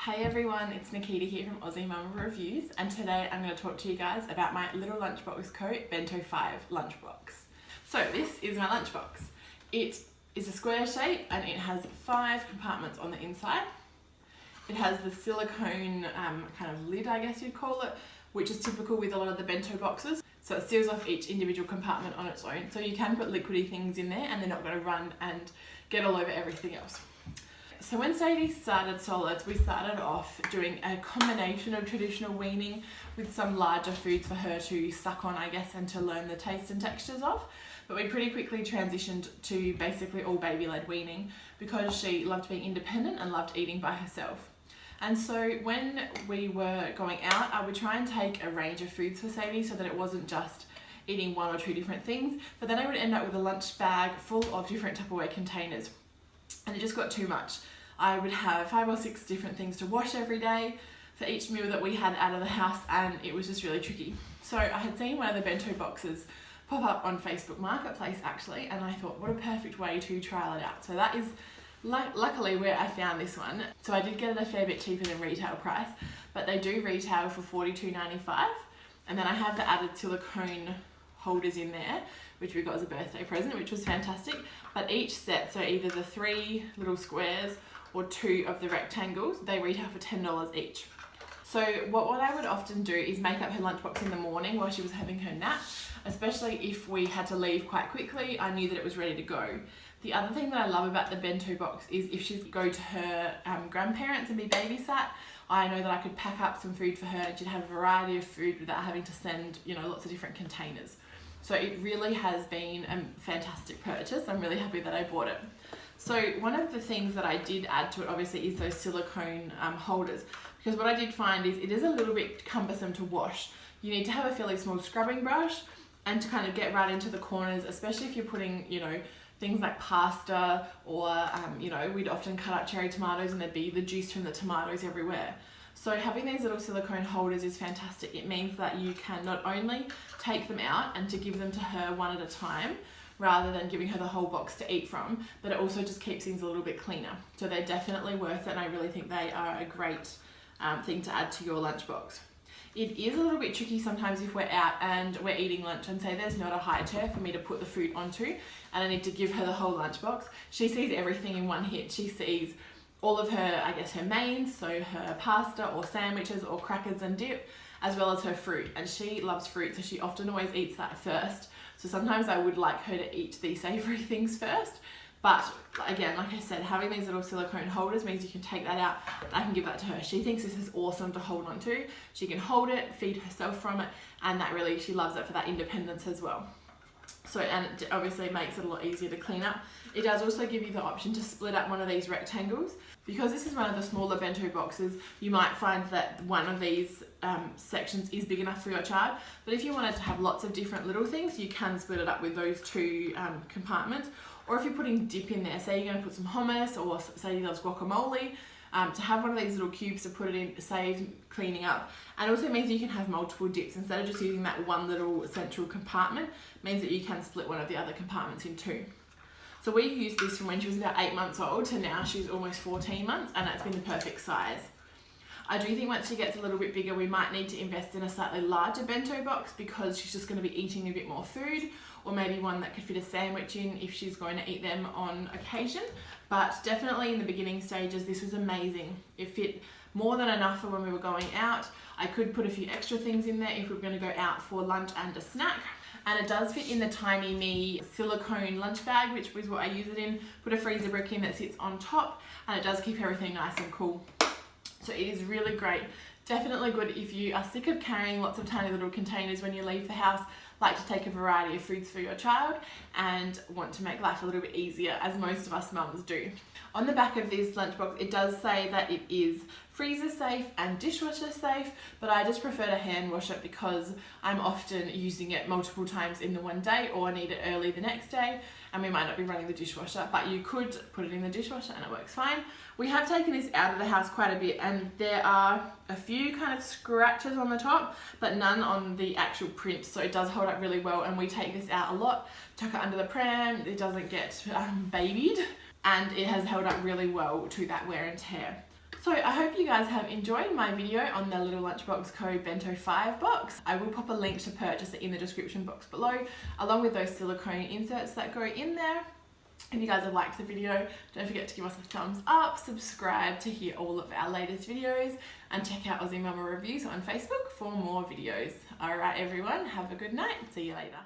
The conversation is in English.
Hey everyone, it's Nikita here from Aussie Mumma Reviews, and today I'm going to talk to you guys about my little lunchbox coat Bento 5 lunchbox. So this is my lunchbox. It is a square shape and it has 5 compartments on the inside. It has the silicone kind of lid, I guess you'd call it, which is typical with a lot of the bento boxes. So it seals off each individual compartment on its own, so you can put liquidy things in there and they're not going to run and get all over everything else. So when Sadie started solids, we started off doing a combination of traditional weaning with some larger foods for her to suck on, I guess, and to learn the taste and textures of. But we pretty quickly transitioned to basically all baby-led weaning because she loved being independent and loved eating by herself. And so when we were going out, I would try and take a range of foods for Sadie so that it wasn't just eating 1 or 2 different things, but then I would end up with a lunch bag full of different Tupperware containers. And it just got too much. I would have 5 or 6 different things to wash every day for each meal that we had out of the house, and it was just really tricky. So I had seen one of the bento boxes pop up on Facebook Marketplace actually, and I thought, what a perfect way to trial it out. So that is luckily where I found this one. So I did get it a fair bit cheaper than retail price, but they do retail for $42.95, and then I have the added silicone holders in there, which we got as a birthday present, which was fantastic. But each set, so either the 3 little squares or 2 of the rectangles, they retail for $10 each. So what I would often do is make up her lunchbox in the morning while she was having her nap, especially if we had to leave quite quickly. I knew that it was ready to go. The other thing that I love about the bento box is if she'd go to her grandparents and be babysat, I know that I could pack up some food for her and she'd have a variety of food without having to send, lots of different containers. So it really has been a fantastic purchase. I'm really happy that I bought it. So one of the things that I did add to it obviously is those silicone holders, because what I did find is it is a little bit cumbersome to wash. You need to have a fairly small scrubbing brush and to kind of get right into the corners, especially if you're putting, things like pasta or, we'd often cut up cherry tomatoes and there'd be the juice from the tomatoes everywhere. So having these little silicone holders is fantastic. It means that you can not only take them out and to give them to her one at a time, rather than giving her the whole box to eat from, but it also just keeps things a little bit cleaner. So they're definitely worth it, and I really think they are a great thing to add to your lunchbox. It is a little bit tricky sometimes if we're out and we're eating lunch and say there's not a high chair for me to put the food onto and I need to give her the whole lunchbox. She sees everything in one hit. She sees all of her, her mains, so her pasta or sandwiches or crackers and dip, as well as her fruit. And she loves fruit, so she often always eats that first. So sometimes I would like her to eat the savoury things first. But again, like I said, having these little silicone holders means you can take that out and I can give that to her. She thinks this is awesome to hold on to. She can hold it, feed herself from it, and she loves it for that independence as well. So, and it obviously makes it a lot easier to clean up. It does also give you the option to split up one of these rectangles. Because this is one of the smaller bento boxes, you might find that one of these sections is big enough for your child. But if you wanted to have lots of different little things, you can split it up with those 2 compartments. Or if you're putting dip in there, say you're going to put some hummus, or say you love guacamole, to have one of these little cubes to put it in saves cleaning up. And also means you can have multiple dips instead of just using that one little central compartment. Means that you can split one of the other compartments in 2. So we used this from when she was about 8 months old to now she's almost 14 months, and that's been the perfect size. I do think once she gets a little bit bigger, we might need to invest in a slightly larger bento box because she's just going to be eating a bit more food, or maybe one that could fit a sandwich in if she's going to eat them on occasion. But definitely in the beginning stages, this was amazing. It fit more than enough for when we were going out. I could put a few extra things in there if we were going to go out for lunch and a snack. And it does fit in the Tiny Me silicone lunch bag, which is what I use it in. Put a freezer brick in that sits on top, and it does keep everything nice and cool. So it is really great. Definitely good if you are sick of carrying lots of tiny little containers when you leave the house, like to take a variety of foods for your child and want to make life a little bit easier, as most of us mums do. On the back of this lunchbox, it does say that it is freezer safe and dishwasher safe, but I just prefer to hand wash it because I'm often using it multiple times in the one day, or need it early the next day, and we might not be running the dishwasher, but you could put it in the dishwasher and it works fine. We have taken this out of the house quite a bit, and there are a few kind of scratches on the top, but none on the actual print, so it does hold up really well, and we take this out a lot, tuck it under the pram, it doesn't get babied, and it has held up really well to that wear and tear. So I hope you guys have enjoyed my video on the little lunchbox code Bento 5 box. I will pop a link to purchase it in the description box below, along with those silicone inserts that go in there. If you guys have liked the video, don't forget to give us a thumbs up, subscribe to hear all of our latest videos, and check out Aussie Mumma Reviews on Facebook for more videos. Alright everyone, have a good night. See you later.